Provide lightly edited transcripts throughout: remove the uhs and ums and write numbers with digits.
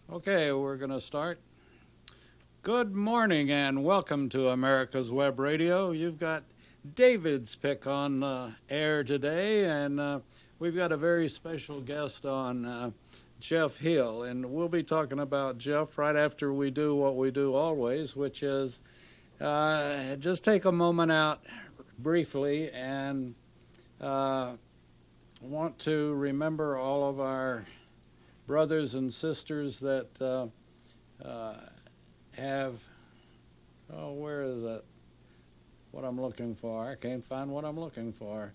Okay, we're going to start. Good morning and welcome to America's Web Radio. You've got David's pick on air today, and we've got a very special guest on, Jeff Hill. And we'll be talking about Jeff right after we do what we do always, which is just take a moment out briefly and want to remember all of our brothers and sisters that have, where is that? What I'm looking for. I can't find what I'm looking for.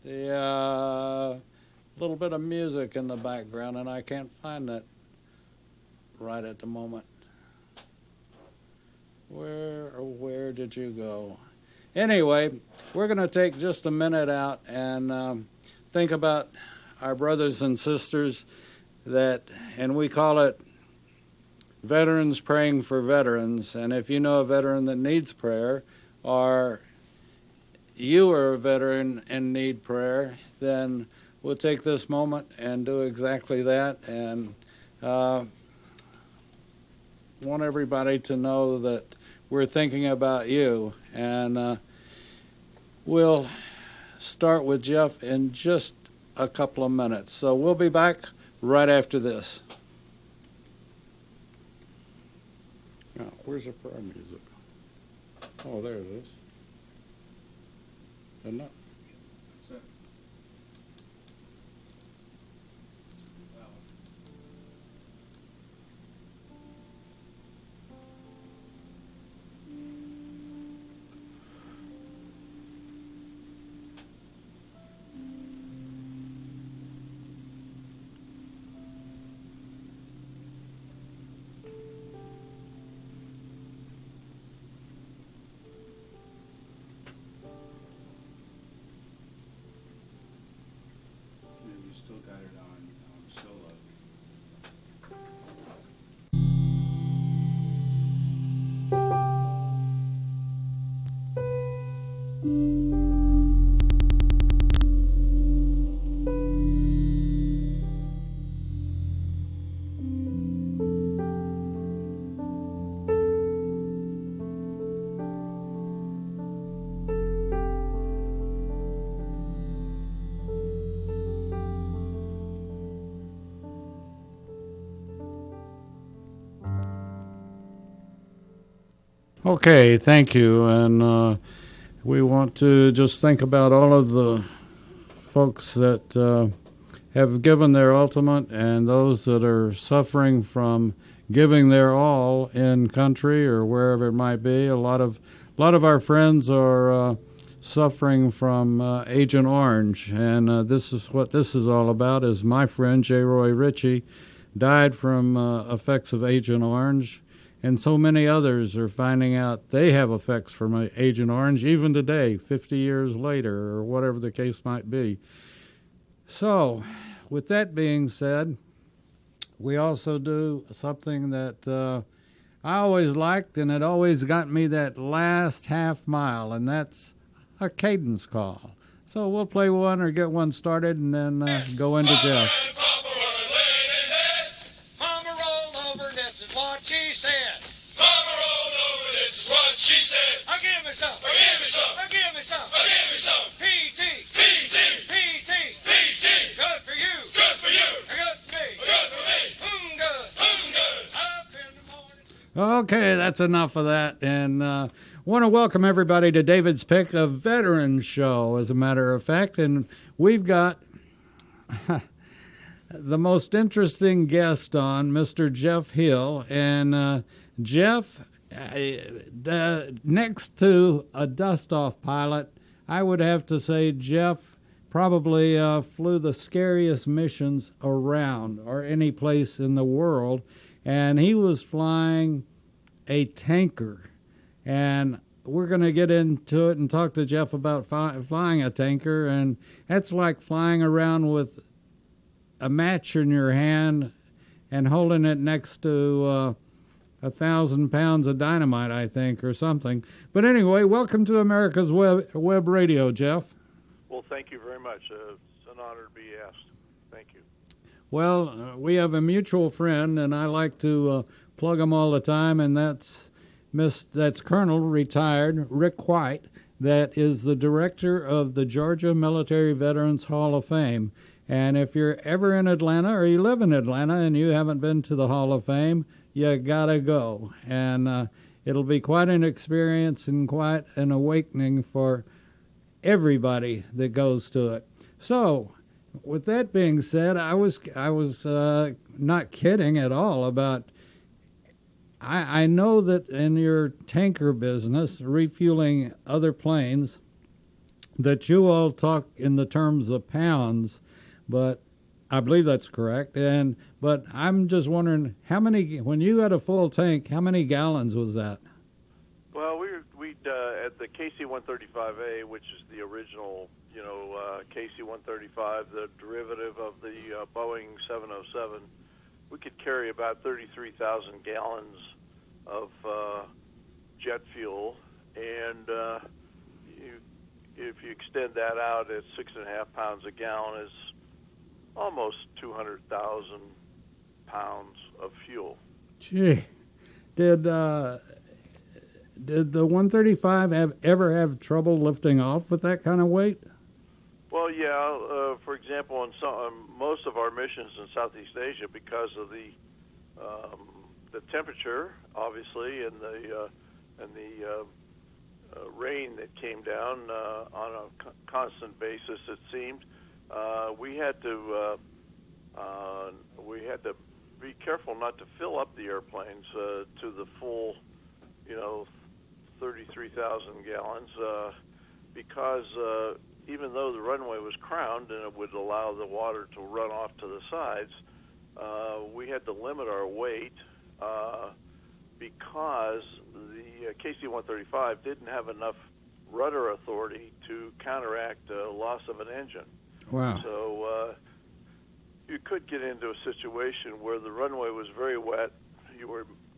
The little bit of music in the background, and I can't find it right at the moment. Where did you go? Anyway, we're going to take just a minute out and think about our brothers and sisters and we call it Veterans Praying for Veterans. And if you know a veteran that needs prayer, or you are a veteran and need prayer, then we'll take this moment and do exactly that. And want everybody to know that we're thinking about you. And we'll start with Jeff in just a couple of minutes. So we'll be back right after this. Now, where's the prayer music? Oh, there it is. Isn't it? That's it. You still got it on solo. Okay, thank you. And we want to just think about all of the folks that have given their ultimate and those that are suffering from giving their all in country or wherever it might be. A lot of our friends are suffering from Agent Orange, and this is what this is all about. Is my friend J. Roy Ritchie died from effects of Agent Orange, and so many others are finding out they have effects from Agent Orange even today, 50 years later, or whatever the case might be. So, with that being said, we also do something that I always liked, and it always got me that last half mile, and that's a cadence call. So we'll play one or get one started and then go into Jeff. Mama rolled over, this is what she said. Mama rolled over, this is what she said. Give me some. Give me some. Give me some. Give me some. PT. PT. PT. PT. Good for you. Good for you. Good for me. Good for me. Good. Good. Up in the morning. Okay, that's enough of that. And want to welcome everybody to David's Pick, a veteran show, as a matter of fact. And we've got the most interesting guest on, Mr. Jeff Hill. And Jeff, next to a dust-off pilot, I would have to say Jeff probably flew the scariest missions around or any place in the world. And he was flying a tanker. And we're going to get into it and talk to Jeff about flying a tanker. And that's like flying around with a match in your hand and holding it next to 1,000 pounds of dynamite, I think, or something. But anyway, welcome to America's Web Radio, Jeff. Well, thank you very much. It's an honor to be asked. Thank you. Well, we have a mutual friend, and I like to plug him all the time, and that's Colonel retired Rick White, that is the director of the Georgia Military Veterans Hall of Fame. And if you're ever in Atlanta or you live in Atlanta and you haven't been to the Hall of Fame, you gotta go. And it'll be quite an experience and quite an awakening for everybody that goes to it. So, with that being said, I was not kidding at all about. I know that in your tanker business, refueling other planes, that you all talk in the terms of pounds, but I believe that's correct. But I'm just wondering how many, when you had a full tank, how many gallons was that? Well, we at the KC-135A, which is the original, KC-135, the derivative of the Boeing 707, we could carry about 33,000 gallons of jet fuel, and if you extend that out at 6.5 pounds a gallon, is almost 200,000 pounds of fuel. Gee, did the 135 ever have trouble lifting off with that kind of weight? Well, yeah. For example, in most of our missions in Southeast Asia, because of the temperature, obviously, and the rain that came down on a constant basis, it seemed, we had to be careful not to fill up the airplanes to the full, 33,000 gallons, because even though the runway was crowned and it would allow the water to run off to the sides, we had to limit our weight because the KC-135 didn't have enough rudder authority to counteract loss of an engine. Wow. So you could get into a situation where the runway was very wet.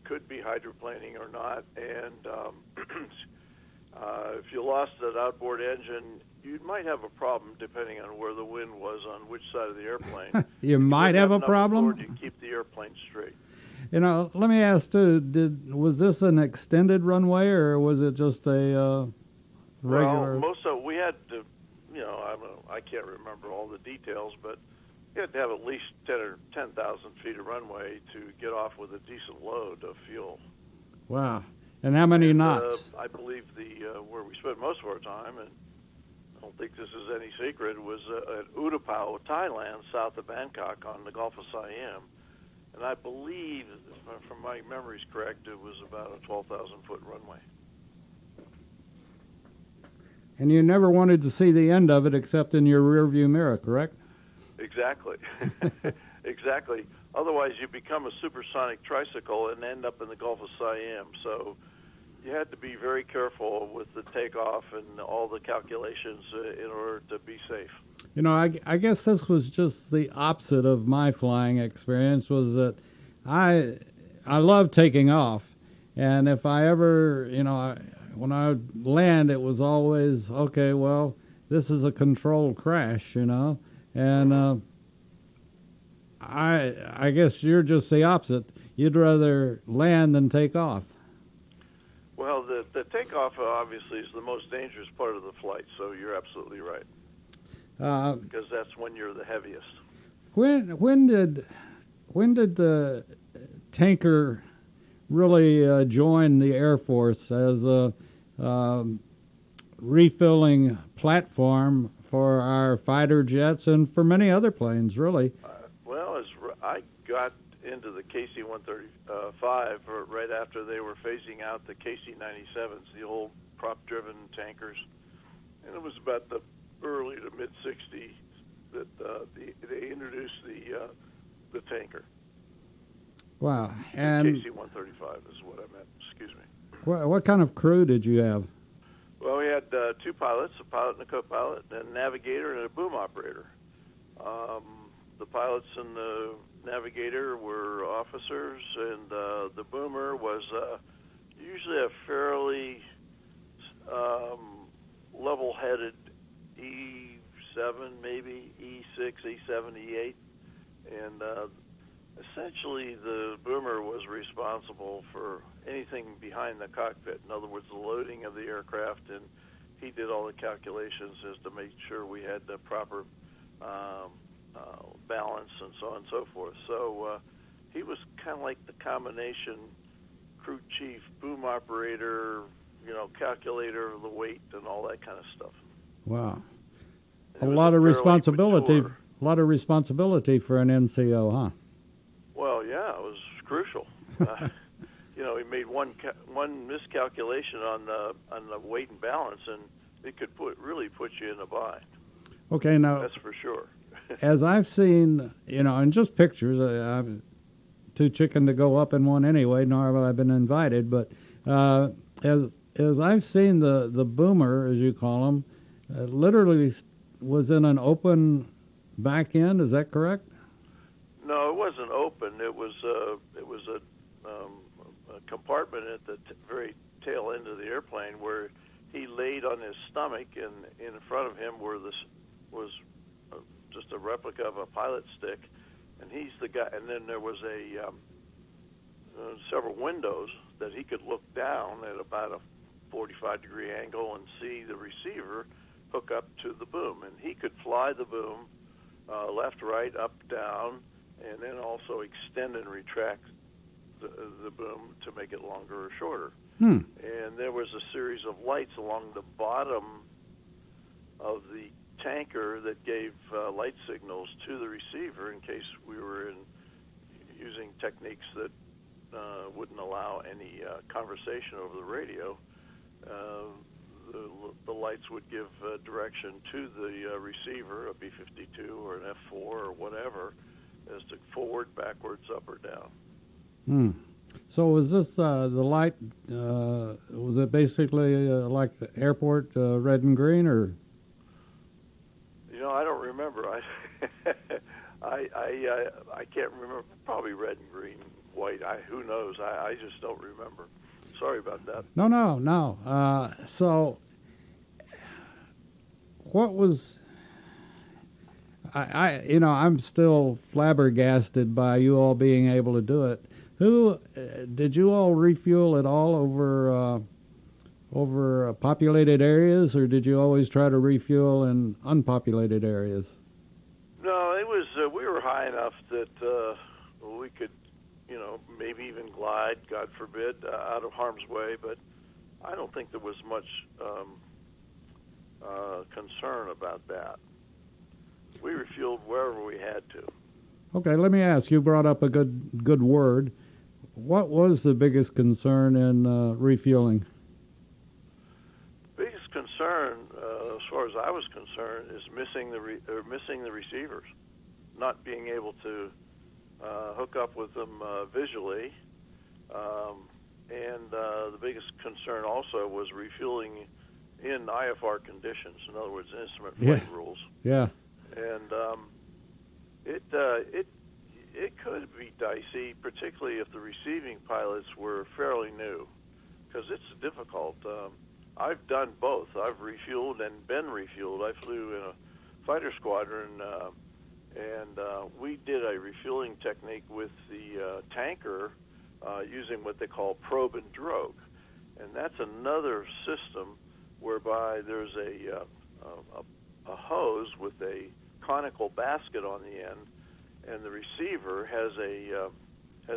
Could be hydroplaning or not, and if you lost that outboard engine, you might have a problem depending on where the wind was on which side of the airplane. You might have a enough problem? authority to keep the airplane straight. Let me ask too, was this an extended runway or was it just a regular? Well, we had to, I can't remember all the details, but you had to have at least 10,000 feet of runway to get off with a decent load of fuel. Wow. And how many knots? I believe where we spent most of our time, and I don't think this is any secret, was at Utapao, Thailand, south of Bangkok on the Gulf of Siam. And I believe, if my memory's correct, it was about a 12,000-foot runway. And you never wanted to see the end of it except in your rearview mirror, correct? Exactly. Exactly. Otherwise, you become a supersonic tricycle and end up in the Gulf of Siam. So you had to be very careful with the takeoff and all the calculations in order to be safe. I guess this was just the opposite of my flying experience, was that I love taking off. And if I ever, when I would land, it was always, okay, well, this is a controlled crash, and I guess you're just the opposite. You'd rather land than take off. Well, the takeoff obviously is the most dangerous part of the flight, so you're absolutely right. Because that's when you're the heaviest. When did the tanker really join the Air Force as a refilling platform for our fighter jets and for many other planes, really? As I got into the KC-135 right after they were phasing out the KC-97s, the old prop-driven tankers, and it was about the early to mid-'60s that they introduced the tanker. Wow. And KC-135 is what I meant, excuse me. What kind of crew did you have? Well, we had two pilots, a pilot and a co-pilot, a navigator and a boom operator. The pilots and the navigator were officers, and the boomer was usually a fairly level-headed E7, maybe E6, E7, E8, and essentially the boomer was responsible for anything behind the cockpit. In other words, the loading of the aircraft, and he did all the calculations as to make sure we had the proper balance and so on and so forth. So he was kind of like the combination crew chief, boom operator, calculator of the weight and all that kind of stuff. Wow. It A was lot of fairly responsibility. mature. A lot of responsibility for an NCO, huh? Well, yeah, it was crucial. He made one miscalculation on the weight and balance, and it could really put you in a bind. Okay, now That's for sure. as I've seen, in just pictures, I'm too chicken to go up in one anyway, nor have I been invited. But as I've seen the boomer, as you call them, literally was in an open back end. Is that correct? No, it wasn't open. It was a compartment at the very tail end of the airplane where he laid on his stomach, and in front of him was just a replica of a pilot stick, and he's the guy. And then there was several windows that he could look down at about a 45-degree angle and see the receiver hook up to the boom, and he could fly the boom left, right, up, down, and then also extend and retract the boom to make it longer or shorter. And there was a series of lights along the bottom of the tanker that gave light signals to the receiver in case we were using techniques that wouldn't allow any conversation over the radio. The lights would give direction to the receiver, a B-52 or an F-4 or whatever, as to forward, backwards, up, or down. So was this the light? Was it basically like the airport red and green, or? I don't remember. I can't remember. Probably red and green, white. Who knows? I just don't remember. Sorry about that. No. So, what was? I'm still flabbergasted by you all being able to do it. Who did you all refuel at all over populated areas, or did you always try to refuel in unpopulated areas? No, it was. We were high enough that we could, maybe even glide, God forbid, out of harm's way. But I don't think there was much concern about that. We refueled wherever we had to. Okay, let me ask. You brought up a good word. What was the biggest concern in refueling? Biggest concern, as far as I was concerned, is missing the receivers, not being able to hook up with them visually, and the biggest concern also was refueling in IFR conditions. In other words, instrument flight rules. Yeah. And it could be dicey, particularly if the receiving pilots were fairly new, because it's difficult. I've done both. I've refueled and been refueled. I flew in a fighter squadron, and we did a refueling technique with the tanker using what they call probe and drogue. And that's another system whereby there's a hose with a conical basket on the end, and the receiver has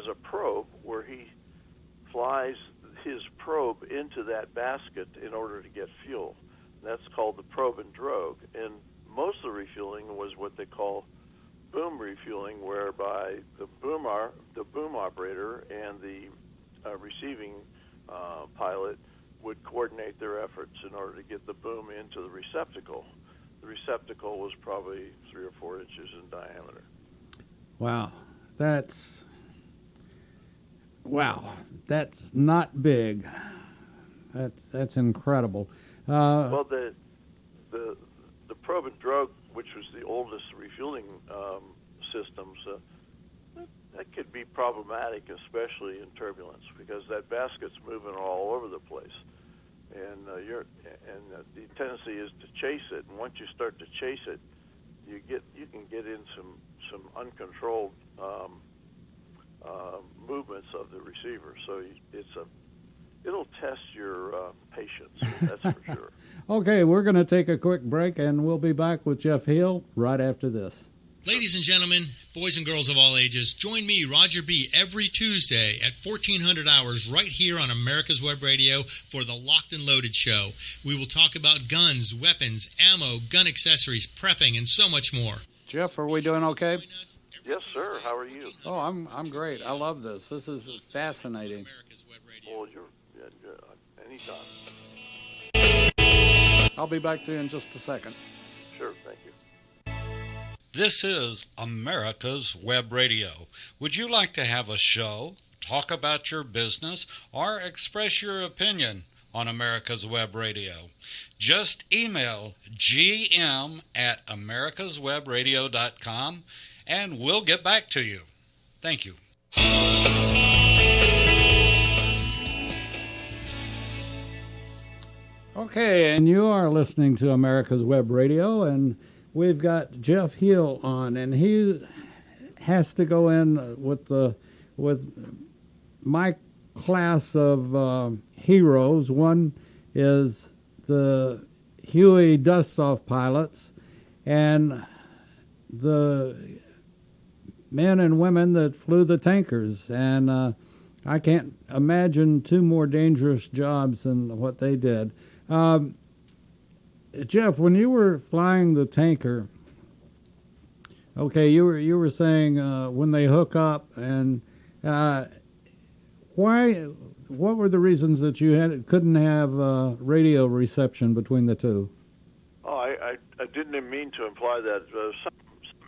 a probe where he flies his probe into that basket in order to get fuel. That's called the probe and drogue. And most of the refueling was what they call boom refueling, whereby the boom operator and the receiving pilot would coordinate their efforts in order to get the boom into the receptacle. The receptacle was probably 3 or 4 inches in diameter. Wow, that's not big. That's incredible. Well, the probe and drogue, which was the oldest refueling systems, that could be problematic, especially in turbulence, because that basket's moving all over the place, and the tendency is to chase it. And once you start to chase it, you can get in some uncontrolled movements of the receiver. So it'll test your patience. That's for sure. Okay, we're going to take a quick break, and we'll be back with Jeff Hill right after this. Ladies and gentlemen, boys and girls of all ages, join me, Roger B., every Tuesday at 1400 hours right here on America's Web Radio for the Locked and Loaded Show. We will talk about guns, weapons, ammo, gun accessories, prepping, and so much more. Jeff, are we doing okay? Yes, sir. How are you? Oh, I'm great. I love this. This is fascinating. Well, you're anytime. I'll be back to you in just a second. Sure. Thank you. This is America's Web Radio. Would you like to have a show, talk about your business, or express your opinion on America's Web Radio? Just email gm@americaswebradio.com and we'll get back to you. Thank you. Okay, and you are listening to America's Web Radio, and we've got Jeff Hill on, and he has to go in with my class of heroes. One is the Huey Dustoff pilots, and the men and women that flew the tankers, and I can't imagine two more dangerous jobs than what they did. Jeff, when you were flying the tanker, okay, you were saying when they hook up, and what were the reasons that you couldn't have radio reception between the two? Oh, I didn't mean to imply that. Some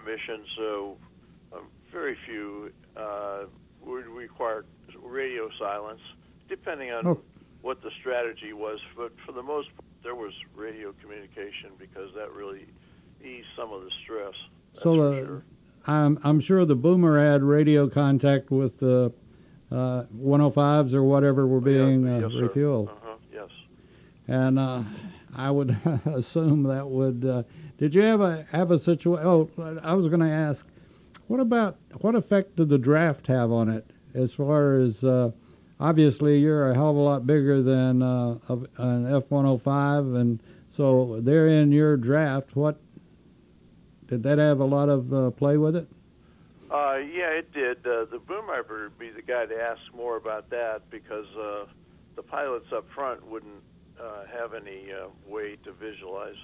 missions, very few, would require radio silence, depending on what the strategy was. But for the most part, there was radio communication because that really eased some of the stress. Sure. I'm sure the boomer had radio contact with the 105s or whatever were being yes, refueled. Yes. And I would assume that would. Did you have a situation? Oh, I was going to ask, what effect did the draft have on it? As far as obviously you're a hell of a lot bigger than an F-105, and so they're in your draft. What did that have a lot of play with it? Yeah, it did. The boom operator would be the guy to ask more about that because the pilots up front wouldn't have any way to visualize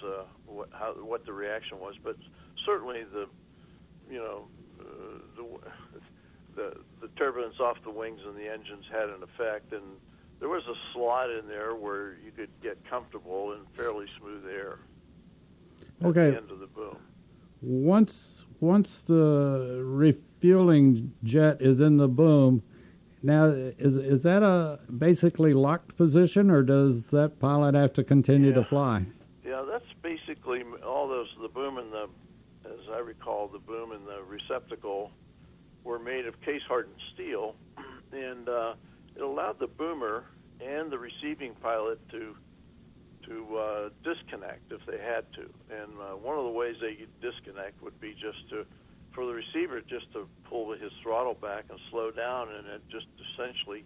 what the reaction was. But certainly the turbulence off the wings and the engines had an effect, and there was a slot in there where you could get comfortable in fairly smooth air at the end of the boom. Once the refueling jet is in the boom, now is that a basically locked position, or does that pilot have to continue to fly? Yeah, that's basically all those. The boom and as I recall, the boom and the receptacle were made of case-hardened steel, and it allowed the boomer and the receiving pilot to disconnect if they had to. And one of the ways they could disconnect would be for the receiver just to pull his throttle back and slow down, and it just essentially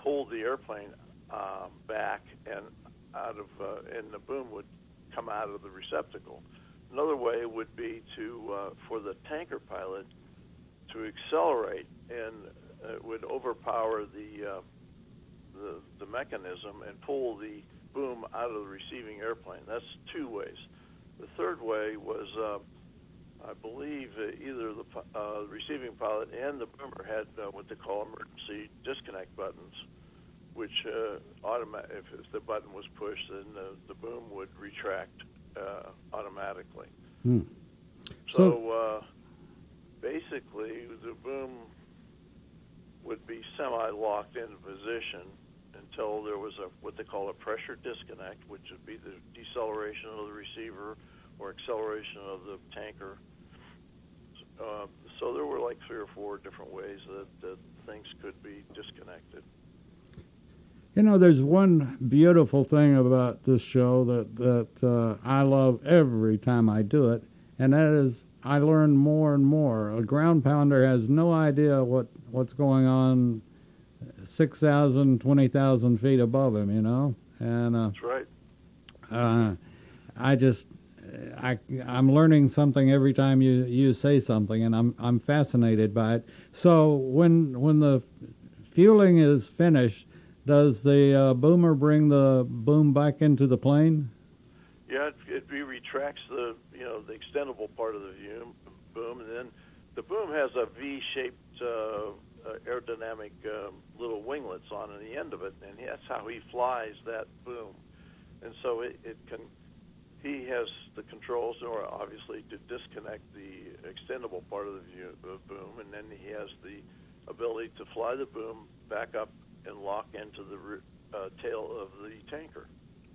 pulled the airplane back and and the boom would come out of the receptacle. Another way would be for the tanker pilot to accelerate, and it would overpower the mechanism and pull the boom out of the receiving airplane. That's two ways. The third way was, I believe, either the receiving pilot and the boomer had what they call emergency disconnect buttons, which if the button was pushed, then the boom would retract automatically. So basically, the boom would be semi-locked into position until there was what they call a pressure disconnect, which would be the deceleration of the receiver or acceleration of the tanker. So there were like 3 or 4 different ways that things could be disconnected. You know, there's one beautiful thing about this show that I love every time I do it, and that is I learn more and more. A ground pounder has no idea what's going on 6,000, 20,000 feet above him, you know? And That's right. I just I'm learning something every time you say something, and I'm fascinated by it. So when the fueling is finished, does the boomer bring the boom back into the plane? Yeah, it retracts the the extendable part of the boom, and then the boom has a V-shaped aerodynamic little winglets on the end of it, and that's how he flies that boom. And so it can. He has the controls, or obviously to disconnect the extendable part of the boom, and then he has the ability to fly the boom back up and lock into the tail of the tanker.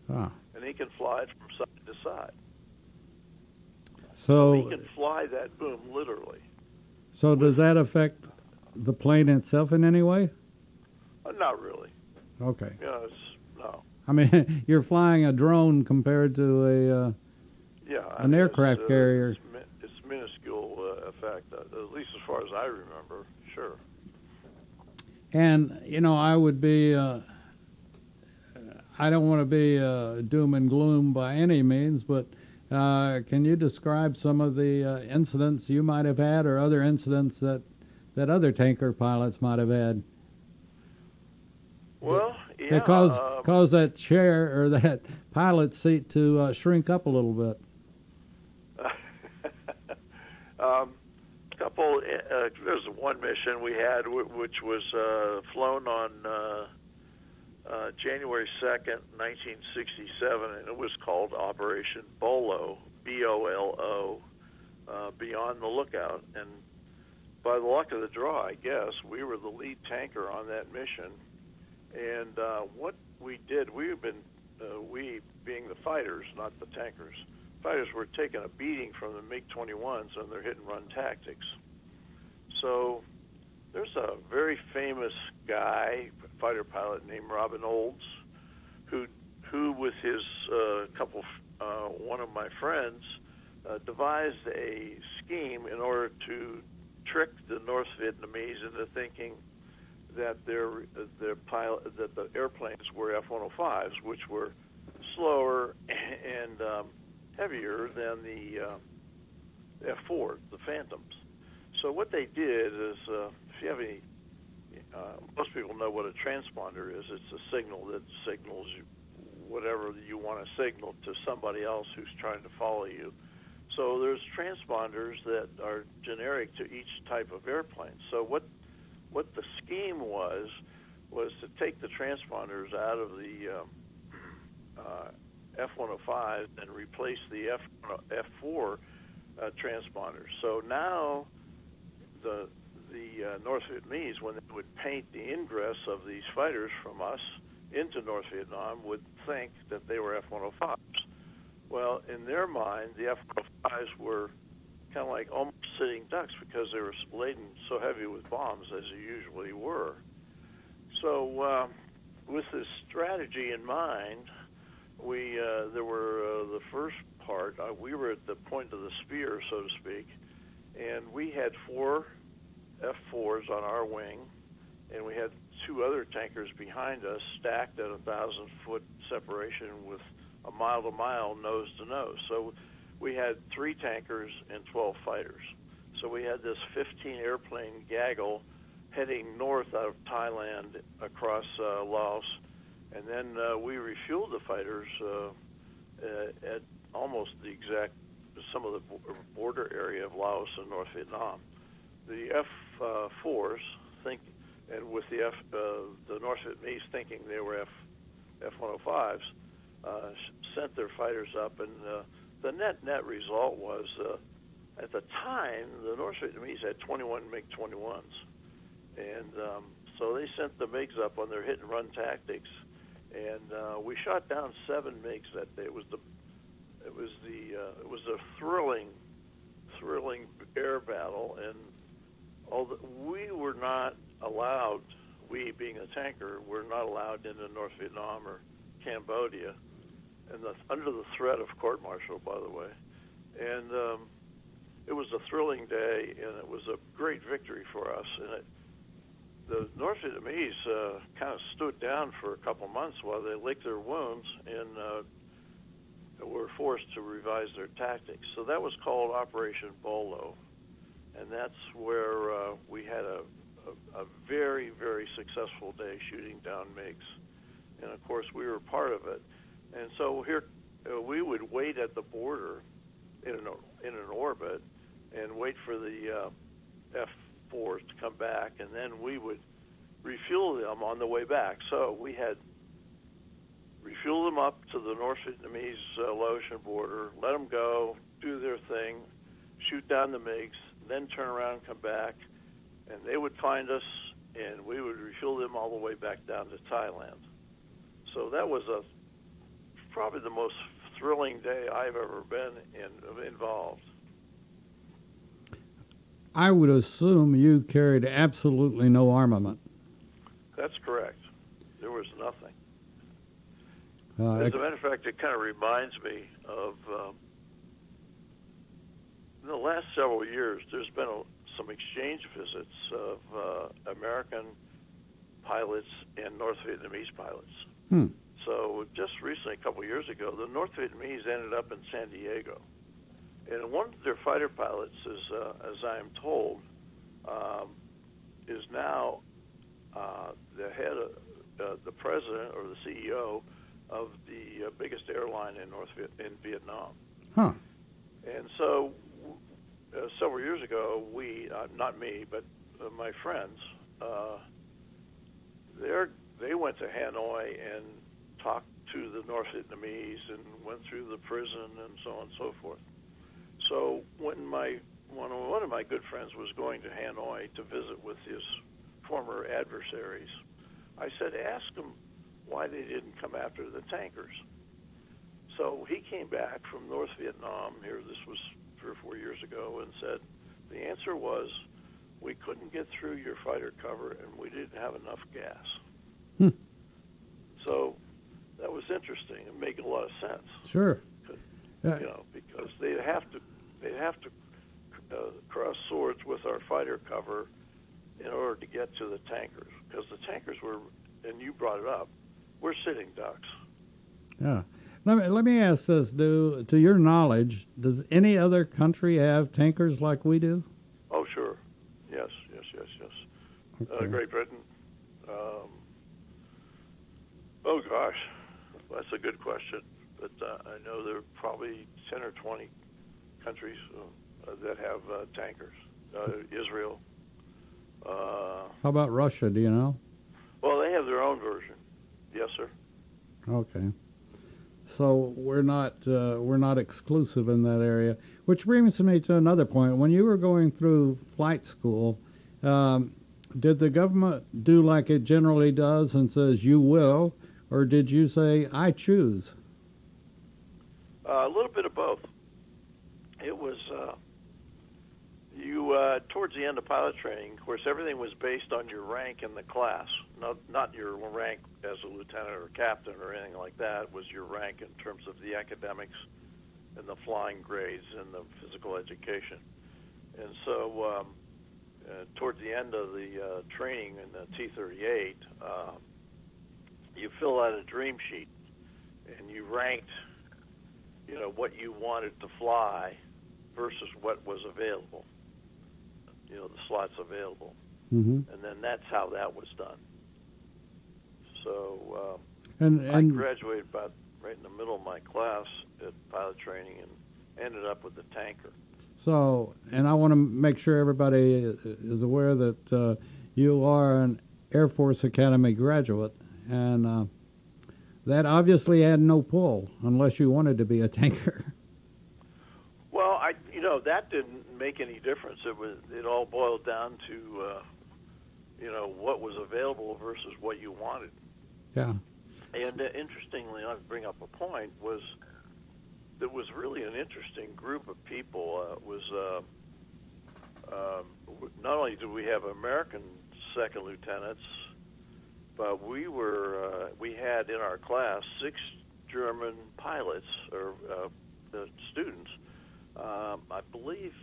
Ah. And he can fly it from side to side. So he can fly that boom literally. So does that affect the plane itself in any way? Not really. Okay. No. I mean, you're flying a drone compared to an aircraft carrier. It's minuscule effect, at least as far as I remember. Sure. And I would be. I don't want to be doom and gloom by any means, but can you describe some of the incidents you might have had, or other incidents that other tanker pilots might have had? Well, yeah. Cause that chair or that pilot seat to shrink up a little bit. There's one mission we had which was flown on January 2nd, 1967, and it was called Operation Bolo, B-O-L-O, Beyond the Lookout. And by the luck of the draw, I guess, we were the lead tanker on that mission. And what we did, we being the fighters, not the tankers, fighters were taking a beating from the MiG-21s on their hit-and-run tactics. So there's a very famous guy, fighter pilot named Robin Olds, who with his one of my friends, devised a scheme in order to trick the North Vietnamese into thinking that that the airplanes were F-105s, which were slower and heavier than the F-4, the Phantoms. So what they did is, if you have any, most people know what a transponder is. It's a signal that signals whatever you want to signal to somebody else who's trying to follow you. So there's transponders that are generic to each type of airplane. So what the scheme was to take the transponders out of the F-105 and replace the F-4 transponders. So now the North Vietnamese, when they would paint the ingress of these fighters from us into North Vietnam, would think that they were F-105s. Well, in their mind, the F-105s were kind of like almost sitting ducks because they were laden so heavy with bombs as they usually were. So with this strategy in mind, there were the first part, we were at the point of the spear, so to speak, and we had 4 F-4s on our wing, and we had 2 other tankers behind us stacked at 1,000-foot separation with a mile-to-mile, nose-to-nose. So we had 3 tankers and 12 fighters. So we had this 15-airplane gaggle heading north out of Thailand across Laos, and then we refueled the fighters at almost the exact, some of the border area of Laos and North Vietnam. The F-4s and with the North Vietnamese thinking they were F-105s, sent their fighters up, and the net result was, at the time, the North Vietnamese had 21 MiG-21s, and so they sent the MiGs up on their hit-and-run tactics, and we shot down 7 MiGs that day. It was a thrilling air battle, and although we were not allowed, we being a tanker, were not allowed into North Vietnam or Cambodia, and under the threat of court-martial, by the way. And it was a thrilling day, and it was a great victory for us. And the North Vietnamese kind of stood down for a couple months while they licked their wounds and were forced to revise their tactics. So that was called Operation Bolo, and that's where we had a very, very successful day shooting down MiGs. And of course, we were part of it. And so here, we would wait at the border in an orbit and wait for the F-4s to come back, and then we would refuel them on the way back. So we had refuel them up to the North Vietnamese Laotian border, let them go, do their thing, shoot down the MiGs, then turn around and come back, and they would find us, and we would refuel them all the way back down to Thailand. So that was probably the most thrilling day I've ever been involved. I would assume you carried absolutely no armament. That's correct. There was nothing. As a matter of fact, it kind of reminds me of in the last several years, there's been some exchange visits of American pilots and North Vietnamese pilots. So just recently, a couple of years ago, the North Vietnamese ended up in San Diego. And one of their fighter pilots is, as I am told, is now the head of the president or the CEO of the biggest airline in Vietnam. Huh. And so several years ago, we, not me, but my friends, they went to Hanoi and talked to the North Vietnamese and went through the prison and so on and so forth. So when one of my good friends was going to Hanoi to visit with his former adversaries, I said, ask them why they didn't come after the tankers. So he came back from North Vietnam here, this was 3 or 4 years ago, and said, the answer was, we couldn't get through your fighter cover and we didn't have enough gas. So that was interesting. It made a lot of sense. Sure. Because they'd have to cross swords with our fighter cover in order to get to the tankers. Because the tankers were, and you brought it up, we're sitting ducks. Yeah. Let me ask this, to your knowledge, does any other country have tankers like we do? Oh, sure. Yes. Okay. Great Britain. Oh, gosh. That's a good question. But I know there are probably 10 or 20 countries that have tankers. Israel. How about Russia, do you know? Well, they have their own version. Yes, sir. Okay. So we're not exclusive in that area, which brings me to another point. When you were going through flight school, did the government do like it generally does and says you will, or did you say I choose? A little bit of both. It was towards the end of pilot training. Of course, everything was based on your rank in the class, not your rank as a lieutenant or captain or anything like that. It was your rank in terms of the academics and the flying grades and the physical education. And so towards the end of the training in the T-38, you fill out a dream sheet and you ranked, what you wanted to fly versus what was available, the slots available. Mm-hmm. And then that's how that was done. So and I graduated about right in the middle of my class at pilot training and ended up with the tanker. So, and I want to make sure everybody is aware that you are an Air Force Academy graduate, and that obviously had no pull unless you wanted to be a tanker. Well, that didn't make any difference. It all boiled down to what was available versus what you wanted. Yeah. And interestingly, I'll bring up a point, was there was really an interesting group of people. It was not only did we have American second lieutenants, but we had in our class 6 German pilots or students. I believe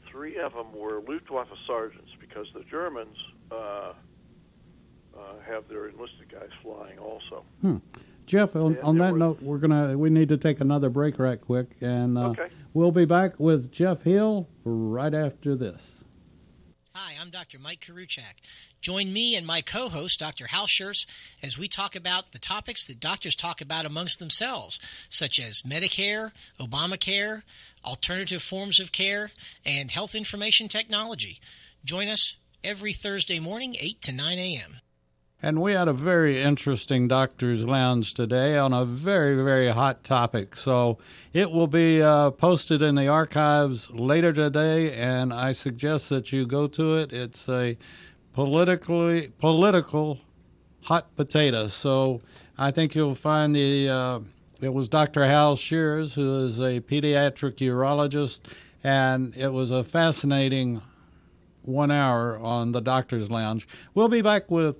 3 of them were Luftwaffe sergeants because the Germans have their enlisted guys flying also. Jeff, on that note, we need to take another break right quick, and Okay. we'll be back with Jeff Hill right after this. Hi, I'm Dr. Mike Karuchak. Join me and my co-host, Dr. Hal Scherz, as we talk about the topics that doctors talk about amongst themselves, such as Medicare, Obamacare, alternative forms of care, and health information technology. Join us every Thursday morning, 8 to 9 a.m. And we had a very interesting Doctor's Lounge today on a very, very hot topic. So it will be posted in the archives later today, and I suggest that you go to it. It's a political hot potato. So I think you'll find it was Dr. Hal Shears, who is a pediatric urologist, and it was a fascinating 1 hour on the Doctor's Lounge. We'll be back with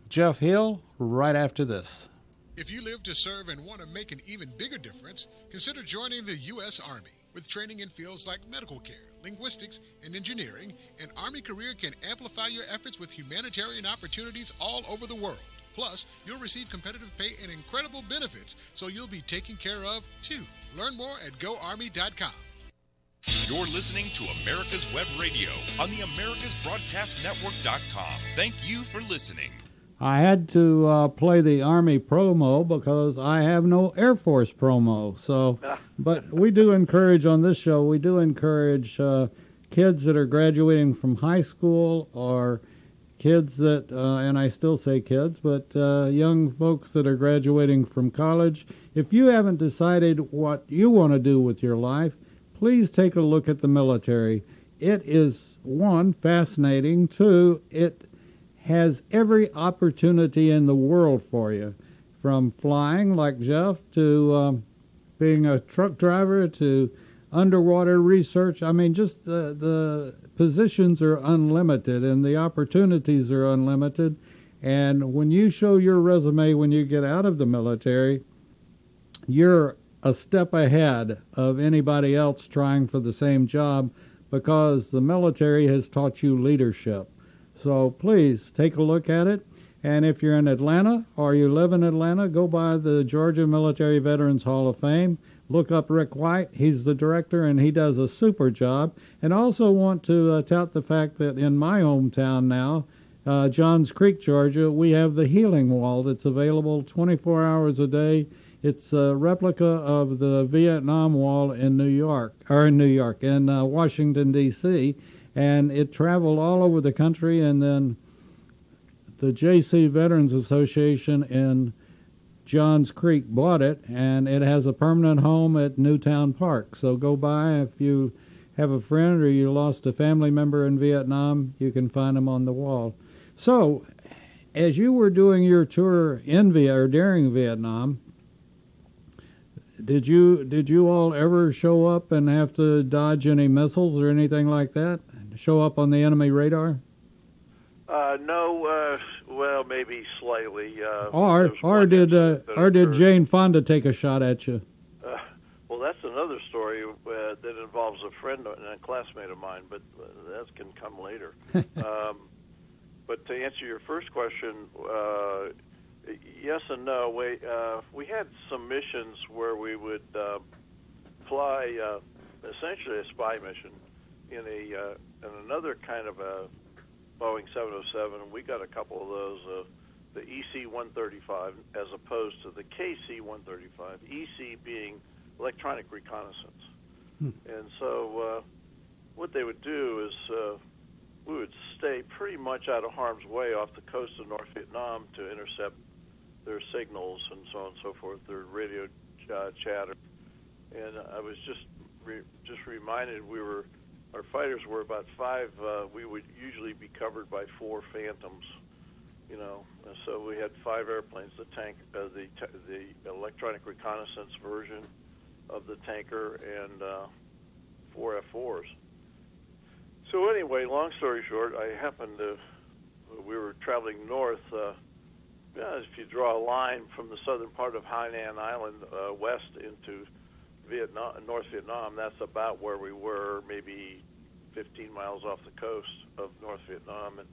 Jeff Hill right after this. If you live to serve and want to make an even bigger difference, consider joining the U.S. Army. With training in fields like medical care, linguistics, and engineering, an Army career can amplify your efforts with humanitarian opportunities all over the world. Plus, you'll receive competitive pay and incredible benefits, so you'll be taken care of, too. Learn more at GoArmy.com. You're listening to America's Web Radio on the AmericasBroadcastNetwork.com. Thank you for listening. I had to play the Army promo because I have no Air Force promo. So, but we do encourage on this show, we do encourage kids that are graduating from high school or kids that, and I still say kids, but young folks that are graduating from college. If you haven't decided what you want to do with your life, please take a look at the military. It is, 1, fascinating. 2, it has every opportunity in the world for you, from flying like Jeff to being a truck driver to underwater research. I mean, just the positions are unlimited and the opportunities are unlimited. And when you show your resume when you get out of the military, you're a step ahead of anybody else trying for the same job because the military has taught you leadership. So please take a look at it. And if you're in Atlanta or you live in Atlanta, go by the Georgia Military Veterans Hall of Fame. Look up Rick White. He's the director, and he does a super job. And also want to tout the fact that in my hometown now, Johns Creek, Georgia, we have the Healing Wall that's available 24 hours a day. It's a replica of the Vietnam Wall in Washington, D.C., and it traveled all over the country, and then the J.C. Veterans Association in Johns Creek bought it, and it has a permanent home at Newtown Park. So go by. If you have a friend or you lost a family member in Vietnam, you can find them on the wall. So as you were doing your tour in during Vietnam, did you all ever show up and have to dodge any missiles or anything like that? Show up on the enemy radar? No, well, maybe slightly. Or did Jane Fonda take a shot at you? Well, that's another story that involves a friend and a classmate of mine, but that can come later. But to answer your first question, yes and no. We had some missions where we would fly essentially a spy mission in another kind of a Boeing 707, and we got a couple of those, the EC-135 as opposed to the KC-135, EC being electronic reconnaissance. And so what they would do is we would stay pretty much out of harm's way off the coast of North Vietnam to intercept their signals and so on and so forth, their radio chatter. And I was just reminded our fighters were about 5. We would usually be covered by 4 Phantoms, and so we had 5 airplanes, the tank, the electronic reconnaissance version of the tanker, and 4 F-4s. So anyway, long story short, I happened to we were traveling north. If you draw a line from the southern part of Hainan Island west into Vietnam, North Vietnam, that's about where we were, maybe 15 miles off the coast of North Vietnam. And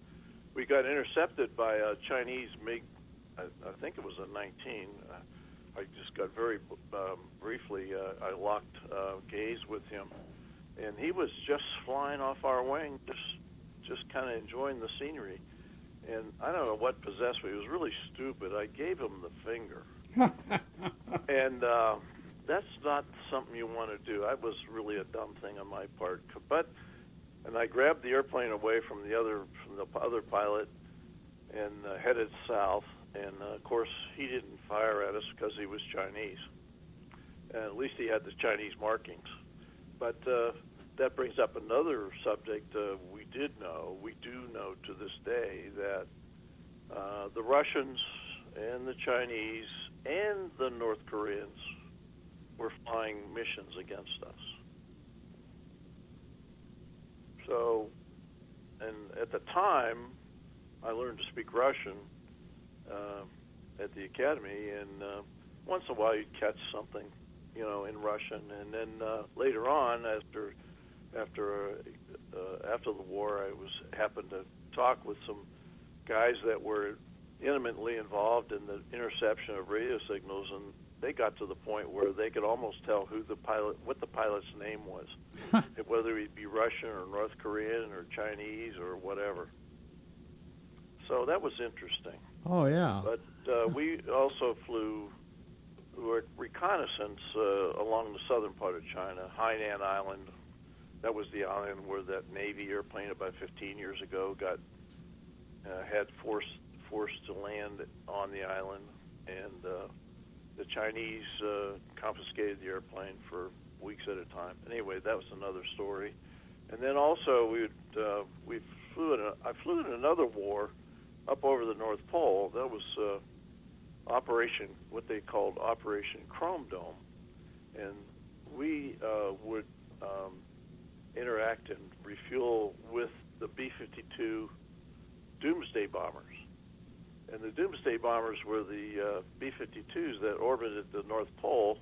we got intercepted by a Chinese MiG, I think it was a 19. I just got very briefly, I locked gaze with him. And he was just flying off our wing, just kind of enjoying the scenery. And I don't know what possessed me. It was really stupid. I gave him the finger. And that's not something you want to do. That was really a dumb thing on my part. And I grabbed the airplane away from the other pilot and headed south. And, of course, he didn't fire at us because he was Chinese. At least he had the Chinese markings. But that brings up another subject. We do know to this day that the Russians and the Chinese and the North Koreans were flying missions against us. So, and at the time, I learned to speak Russian at the academy, and once in a while you'd catch something, in Russian, and then later on, after the war, I happened to talk with some guys that were intimately involved in the interception of radio signals, and they got to the point where they could almost tell what the pilot's name was, whether he'd be Russian or North Korean or Chinese or whatever. So that was interesting. Oh, yeah. But we also flew reconnaissance along the southern part of China, Hainan Island. That was the island where that Navy airplane about 15 years ago had forced to land on the island, and the Chinese confiscated the airplane for weeks at a time. Anyway, that was another story. And then also I flew in another war up over the North Pole. That was what they called Operation Chrome Dome, and we would interact and refuel with the B-52 Doomsday bombers. And the Doomsday bombers were the B-52s that orbited the North Pole,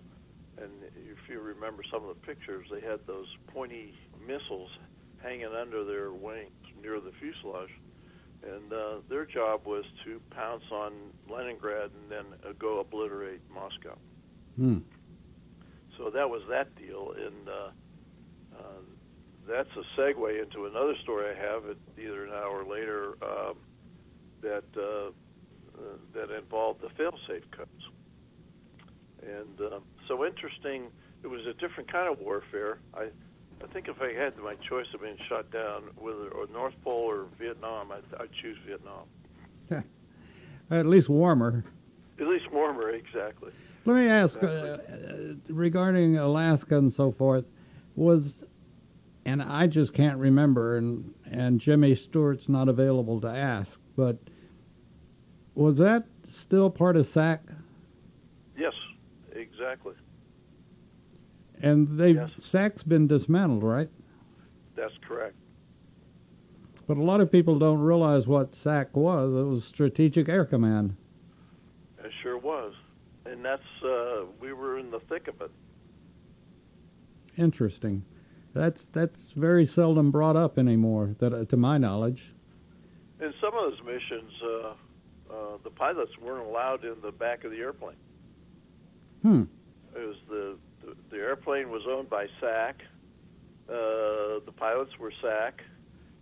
and if you remember some of the pictures, they had those pointy missiles hanging under their wings near the fuselage. And their job was to pounce on Leningrad and then go obliterate Moscow. So that was that deal, and that's a segue into another story I have, either now or later, that involved the fail-safe codes. And so interesting. It was a different kind of warfare. I think if I had my choice of being shot down, whether or North Pole or Vietnam, I'd choose Vietnam. At least warmer. At least warmer, exactly. Let me ask, regarding Alaska and so forth, and I just can't remember, and Jimmy Stewart's not available to ask, but was that still part of SAC? Yes, exactly. And SAC's been dismantled, right? That's correct. But a lot of people don't realize what SAC was. It was Strategic Air Command. It sure was. And that's, we were in the thick of it. Interesting. That's very seldom brought up anymore, to my knowledge. In some of those missions, the pilots weren't allowed in the back of the airplane. It was the airplane was owned by SAC. The pilots were SAC,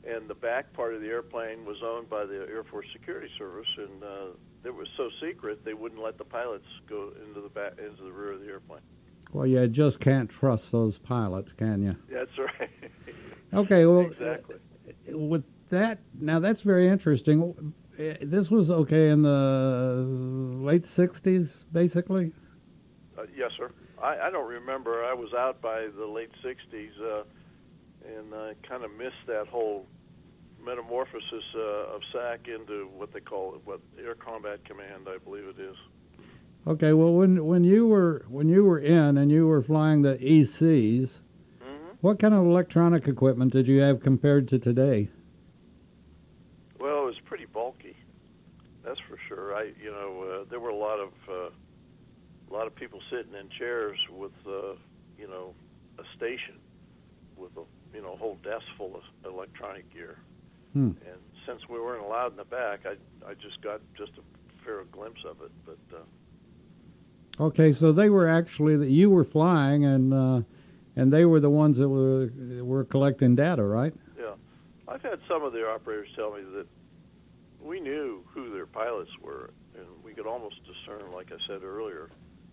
and the back part of the airplane was owned by the Air Force Security Service. And it was so secret they wouldn't let the pilots go into the rear of the airplane. Well, you just can't trust those pilots, can you? That's right. Okay, well, exactly. With that, now that's very interesting. This was in the late 60s, basically? Yes, sir. I don't remember. I was out by the late 60s, and I kind of missed that whole metamorphosis of SAC into what they call Air Combat Command, I believe it is. Okay, well, when you were in and you were flying the ECs, what kind of electronic equipment did you have compared to today? Well, it was pretty bulky. sure. There were a lot of people sitting in chairs with, a station with a whole desk full of electronic gear. And since we weren't allowed in the back, I just got just a fair glimpse of it. But Okay, so they were actually you were flying, and they were the ones that were collecting data, right? yeah, I've had some of the operators tell me that we knew who their pilots were, and we could almost discern, like I said earlier,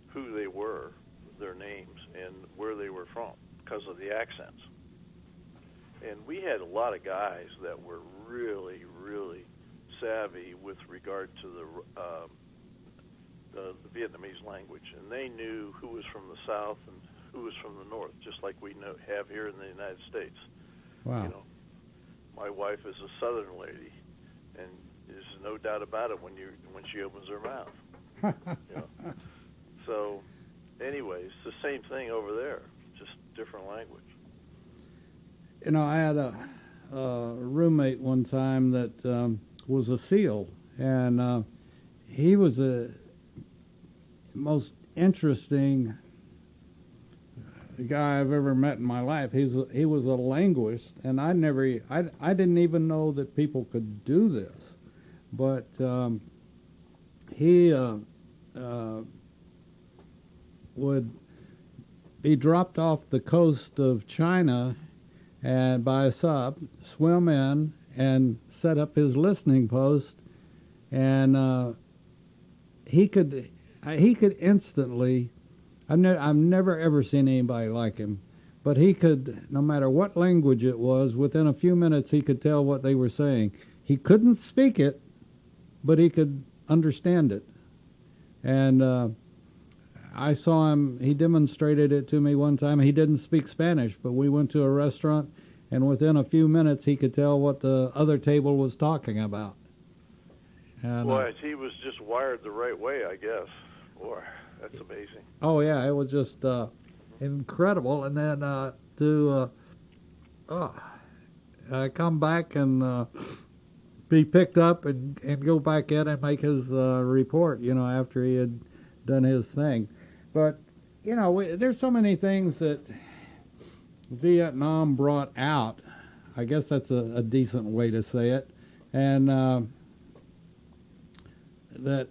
who they were, their names, and where they were from because of the accents. And we had a lot of guys that were really, really savvy with regard to the Vietnamese language, and they knew who was from the South and who was from the North, just like we have here in the United States. Wow. My wife is a Southern lady, and there's no doubt about it when she opens her mouth. So, anyways, it's the same thing over there, just different language. I had a roommate one time that was a SEAL, and he was the most interesting guy I've ever met in my life. He was a linguist, and I didn't even know that people could do this, but he would be dropped off the coast of China and by a sub, swim in and set up his listening post, and he could instantly. I've never ever seen anybody like him, but he could, no matter what language it was, within a few minutes he could tell what they were saying. He couldn't speak it, but he could understand it. And I saw him, he demonstrated it to me one time. He didn't speak Spanish, but we went to a restaurant, and within a few minutes he could tell what the other table was talking about. And, Boy, he was just wired the right way, I guess. Boy, that's amazing. Oh yeah, it was just incredible. And then come back and be picked up and go back in and make his report, after he had done his thing. But, there's so many things that Vietnam brought out. I guess that's a decent way to say it. And that,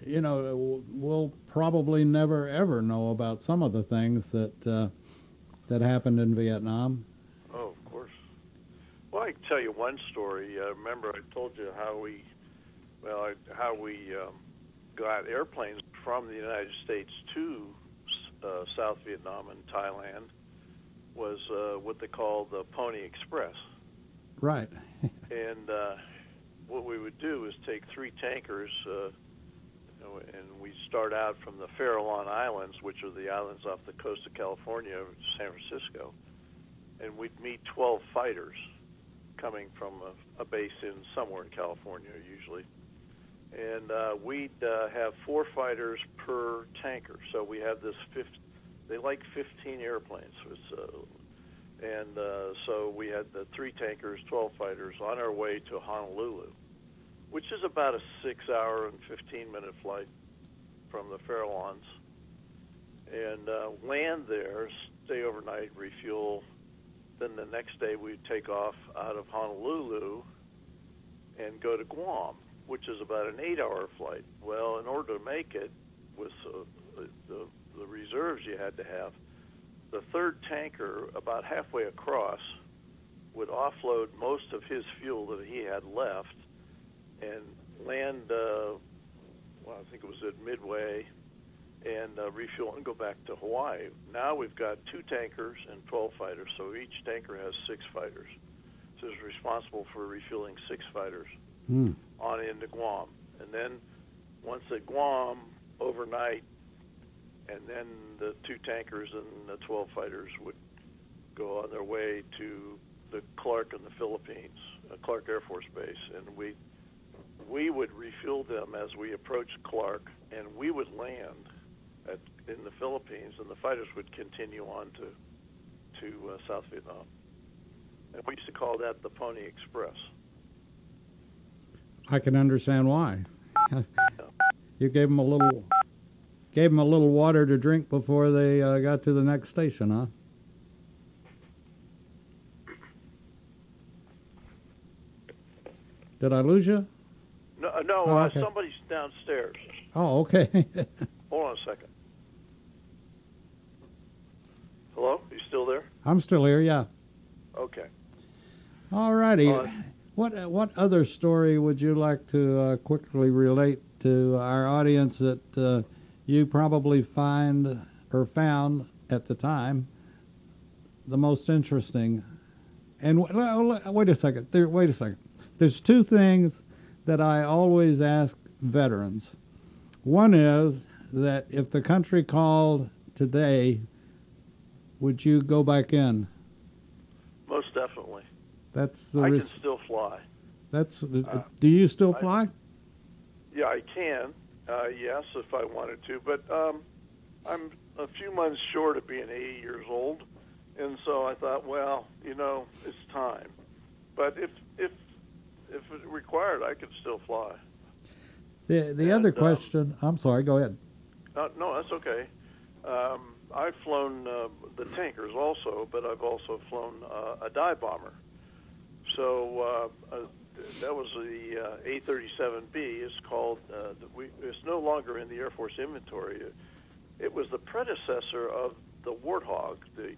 we'll probably never ever know about some of the things that happened in Vietnam. Oh, of course. Well, I can tell you one story. Remember, I told you how we got airplanes from the United States to South Vietnam and Thailand was what they call the Pony Express. Right. And what we would do is take 3 tankers, and we start out from the Farallon Islands, which are the islands off the coast of California, San Francisco, and we'd meet 12 fighters coming from a base in somewhere in California usually. And we'd have 4 fighters per tanker. So we have this they like 15 airplanes. So we had the 3 tankers, 12 fighters on our way to Honolulu, which is about a 6-hour and 15-minute flight from the Farallons. And land there, stay overnight, refuel. Then the next day we'd take off out of Honolulu and go to Guam, which is about an 8-hour flight. Well, in order to make it with the reserves you had to have, the 3rd tanker, about halfway across, would offload most of his fuel that he had left and land, I think it was at Midway, and refuel and go back to Hawaii. Now we've got 2 tankers and 12 fighters, so each tanker has 6 fighters. So it's responsible for refueling 6 fighters on into Guam. And then once at Guam, overnight, and then the 2 tankers and the 12 fighters would go on their way to the Clark in the Philippines, Clark Air Force Base, and we would refuel them as we approached Clark, and we would land in the Philippines, and the fighters would continue on to South Vietnam. And we used to call that the Pony Express. I can understand why. You gave them a little water to drink before they got to the next station, huh? Did I lose you? No, Oh, okay. somebody's downstairs. Oh, okay. Hold on a second. Hello? You still there? I'm still here, yeah. Okay. All righty. What other story would you like to quickly relate to our audience that you probably find or found at the time the most interesting? And wait a second. Wait a second. There's two things that I always ask veterans. One is that if the country called today, would you go back in? Most definitely. That's the I can still fly. That's. Do you still fly? Yeah, I can. Yes, if I wanted to. But I'm a few months short of being 80 years old, and so I thought, well, it's time. But if it required, I could still fly. The other question. I'm sorry. Go ahead. No, that's okay. I've flown the tankers also, but I've also flown a dive bomber. So that was the A-37B. It's called. It's no longer in the Air Force inventory. It was the predecessor of the Warthog. The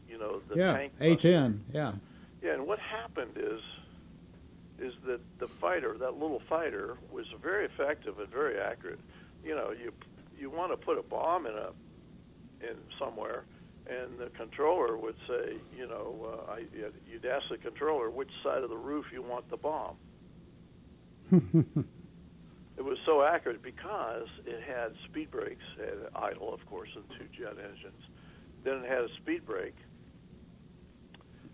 tank. A-10. Yeah. Yeah, and what happened is that the fighter, that little fighter, was very effective and very accurate. You want to put a bomb in somewhere, and the controller would say, you'd ask the controller which side of the roof you want the bomb. It was so accurate because it had speed brakes, it had idle, of course, and two jet engines. Then it had a speed brake,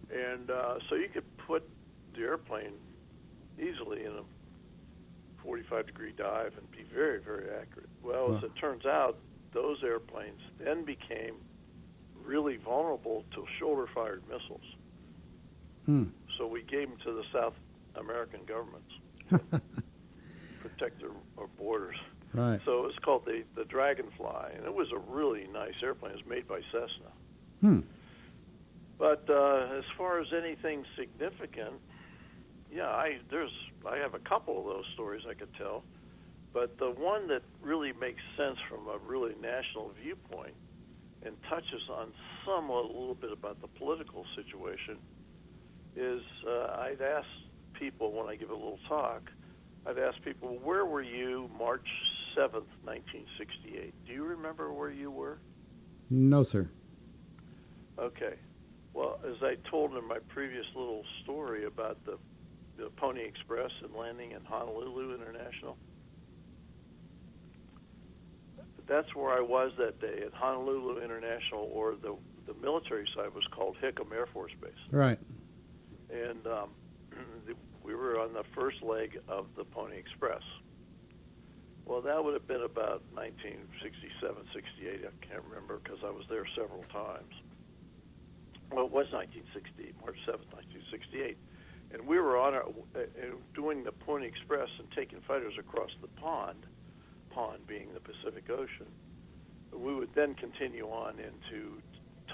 and so you could put the airplane easily in a 45-degree dive and be very, very accurate. Well, as it turns out, those airplanes then became really vulnerable to shoulder-fired missiles. So we gave them to the South American governments to protect our borders. Right. So it's called the Dragonfly, and it was a really nice airplane. It was made by Cessna. But as far as anything significant, yeah, I have a couple of those stories I could tell. But the one that really makes sense from a really national viewpoint and touches on somewhat a little bit about the political situation is I'd ask people when I give a little talk, I'd ask people, where were you March 7th, 1968? Do you remember where you were? No, sir. Okay. Well, as I told in my previous little story about the Pony Express and landing in Honolulu International, that's where I was that day at Honolulu International, or the military side was called Hickam Air Force Base. Right. And we were on the first leg of the Pony Express. Well, that would have been about 1967, 68. I can't remember because I was there several times. Well, it was 1960, March 7th, 1968. And we were on doing the Pony Express and taking fighters across the pond being the Pacific Ocean. We would then continue on into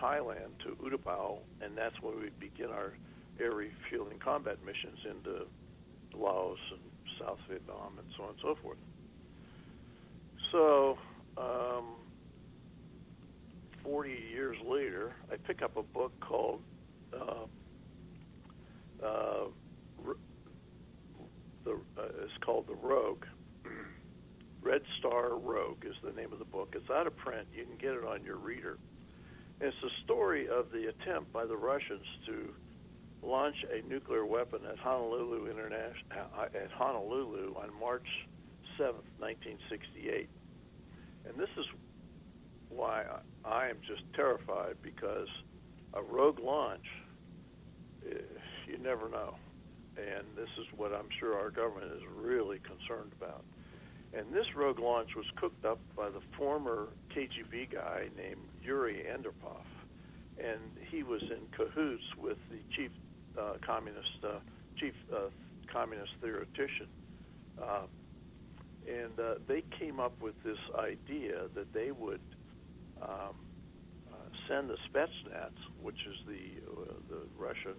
Thailand to Utapao, and that's when we'd begin our air refueling combat missions into Laos and South Vietnam and so on and so forth. So 40 years later, I pick up a book called it's called The Rogue. Red Star Rogue is the name of the book. It's out of print. You can get it on your reader. And it's the story of the attempt by the Russians to launch a nuclear weapon at Honolulu on March 7th, 1968. And this is why I am just terrified, because a rogue launch, you never know. And this is what I'm sure our government is really concerned about. And this rogue launch was cooked up by the former KGB guy named Yuri Andropov. And he was in cahoots with the chief communist theoretician. And they came up with this idea that they would send the Spetsnaz, which is the Russian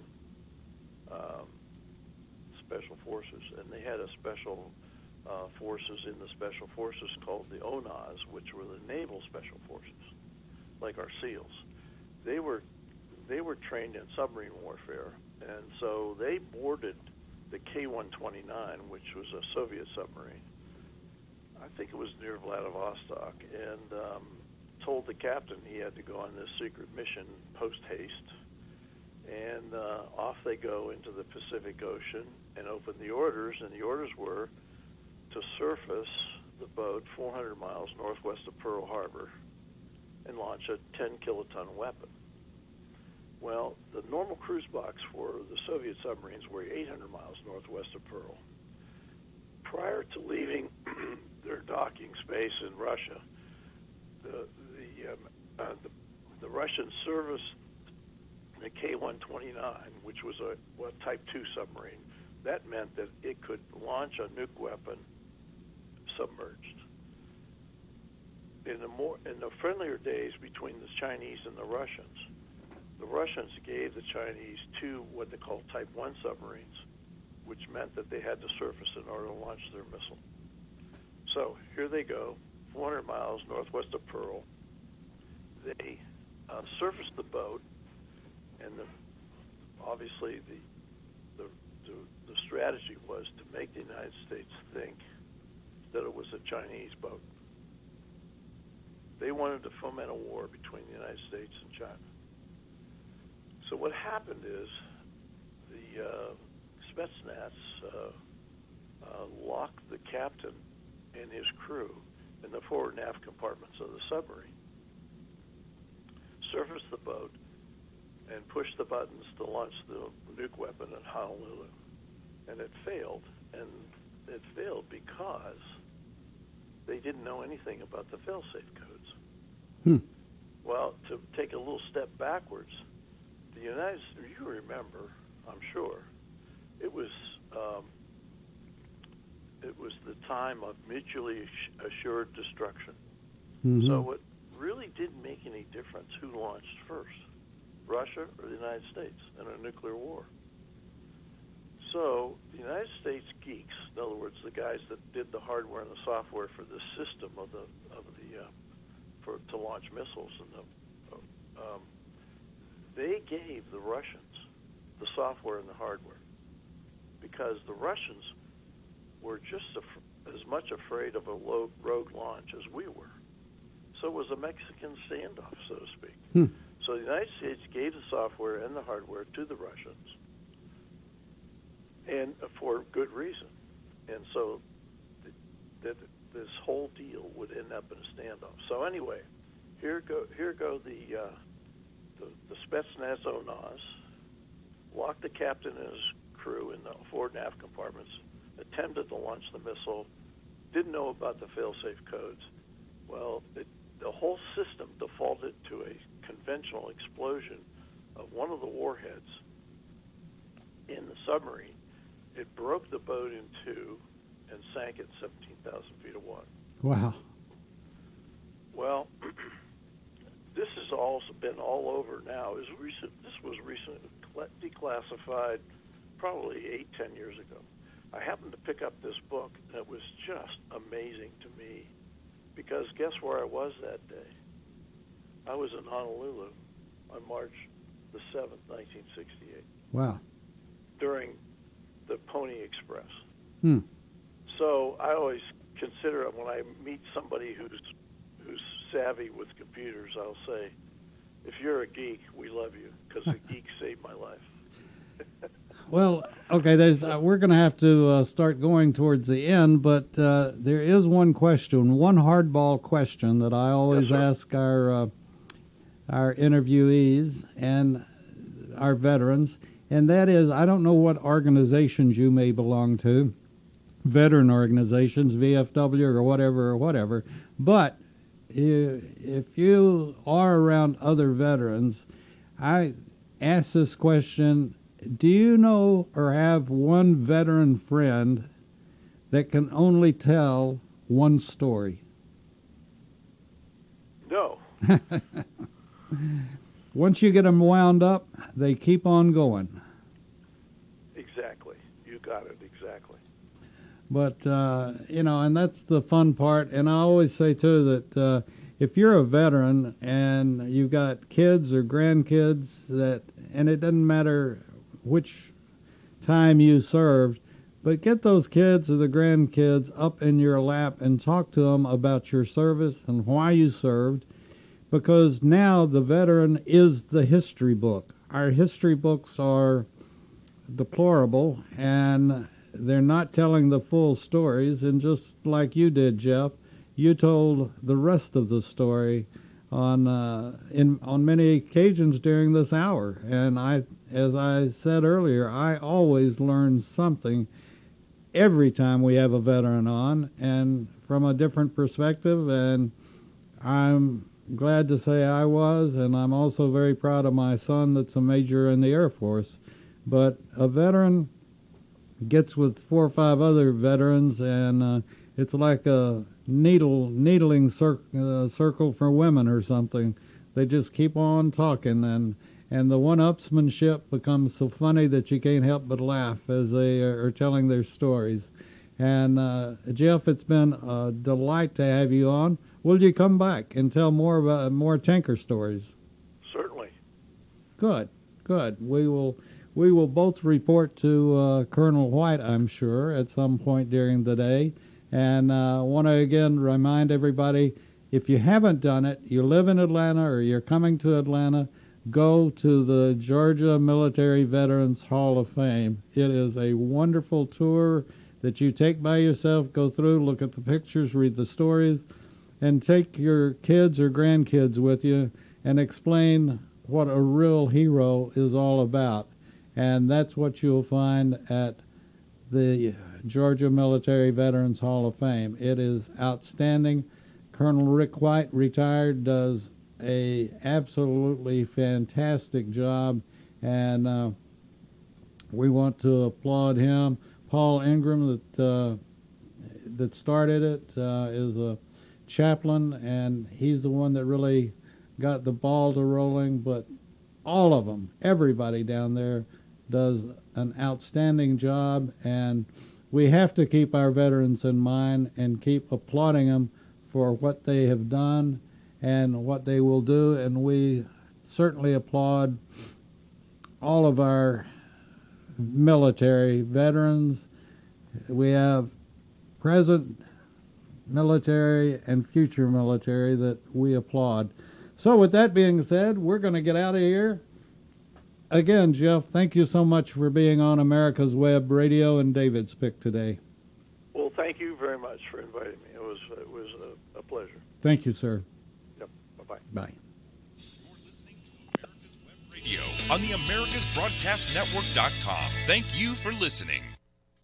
special forces, and they had a special forces in the special forces called the ONAS, which were the naval special forces, like our SEALs. They were trained in submarine warfare, and so they boarded the K-129, which was a Soviet submarine. I think it was near Vladivostok, and told the captain he had to go on this secret mission post haste. And off they go into the Pacific Ocean and open the orders, and the orders were to surface the boat 400 miles northwest of Pearl Harbor and launch a 10-kiloton weapon. Well, the normal cruise box for the Soviet submarines were 800 miles northwest of Pearl. Prior to leaving their docking space in Russia, the Russians serviced the K-129, which was a Type 2 submarine. That meant that it could launch a nuke weapon submerged. In the friendlier days between the Chinese and the Russians gave the Chinese two what they call Type 1 submarines, which meant that they had to surface in order to launch their missile. So here they go, 400 miles northwest of Pearl. They surfaced the boat, and obviously the strategy was to make the United States think that it was a Chinese boat. They wanted to foment a war between the United States and China. So what happened is the Spetsnaz locked the captain and his crew in the forward and aft compartments of the submarine, surfaced the boat, and pushed the buttons to launch the nuke weapon at Honolulu. And it failed. And it failed because they didn't know anything about the fail-safe codes. Well, to take a little step backwards, the United States, you remember, I'm sure, it was the time of mutually assured destruction. Mm-hmm. So it really didn't make any difference who launched first, Russia or the United States, in a nuclear war. So the United States geeks, in other words, the guys that did the hardware and the software for the system to launch missiles, and they gave the Russians the software and the hardware, because the Russians were just as much afraid of a rogue launch as we were. So it was a Mexican standoff, so to speak. So the United States gave the software and the hardware to the Russians, and for good reason. And so this whole deal would end up in a standoff. So anyway, here go the Spetsnaz ONAS, locked the captain and his crew in the forward and aft compartments, attempted to launch the missile, didn't know about the fail-safe codes. Well, the whole system defaulted to a conventional explosion of one of the warheads in the submarine. It broke the boat in two and sank at 17,000 feet of water. Wow. Well, this has also been all over now. This was recently declassified probably 8-10 years ago. I happened to pick up this book, and it was just amazing to me, because guess where I was that day? I was in Honolulu on March the 7th, 1968. Wow. During the Pony Express. Hmm. So I always consider it when I meet somebody who's savvy with computers, I'll say, if you're a geek, we love you, because the geek saved my life. Well, okay, we're going to have to start going towards the end, but there is one question, one hardball question that I always ask our interviewees and our veterans, and that is, I don't know what organizations you may belong to, veteran organizations, VFW or whatever, but if you are around other veterans, I ask this question: do you know or have one veteran friend that can only tell one story? No. Once you get them wound up, they keep on going. Exactly. You got it. Exactly. But, and that's the fun part. And I always say, too, that if you're a veteran and you've got kids or grandkids and it doesn't matter which time you served, but get those kids or the grandkids up in your lap and talk to them about your service and why you served, because now the veteran is the history book. Our history books are deplorable, and they're not telling the full stories. And just like you did, Jeff, you told the rest of the story on many occasions during this hour. And as I said earlier, I always learn something every time we have a veteran on, and from a different perspective. And I'm glad to say I was, and I'm also very proud of my son that's a major in the Air Force. But a veteran gets with 4 or 5 other veterans, and it's like a needling circle for women or something. They just keep on talking, and the one-upsmanship becomes so funny that you can't help but laugh as they are telling their stories. And Jeff, it's been a delight to have you on. Will you come back and tell more tanker stories? Certainly. Good. We will both report to Colonel White, I'm sure, at some point during the day. And I want to again remind everybody, if you haven't done it, you live in Atlanta or you're coming to Atlanta, go to the Georgia Military Veterans Hall of Fame. It is a wonderful tour that you take by yourself, go through, look at the pictures, read the stories, and take your kids or grandkids with you and explain what a real hero is all about. And that's what you'll find at the Georgia Military Veterans Hall of Fame. It is outstanding. Colonel Rick White, retired, does a absolutely fantastic job, and we want to applaud him. Paul Ingram, that started it, is a chaplain, and he's the one that really got the ball to rolling. But all of them, everybody down there, does an outstanding job, and we have to keep our veterans in mind and keep applauding them for what they have done and what they will do. And we certainly applaud all of our military veterans. We have present military and future military that we applaud. So with that being said, we're going to get out of here. Again, Jeff, thank you so much for being on America's Web Radio and David's Pick today. Well, thank you very much for inviting me. It was a pleasure. Thank you, sir. Yep. Bye-bye. Bye. You're listening to America's Web Radio on the AmericasBroadcastNetwork.com. Thank you for listening.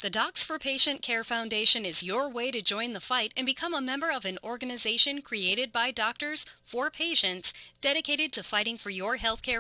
The Docs for Patient Care Foundation is your way to join the fight and become a member of an organization created by doctors for patients dedicated to fighting for your health care.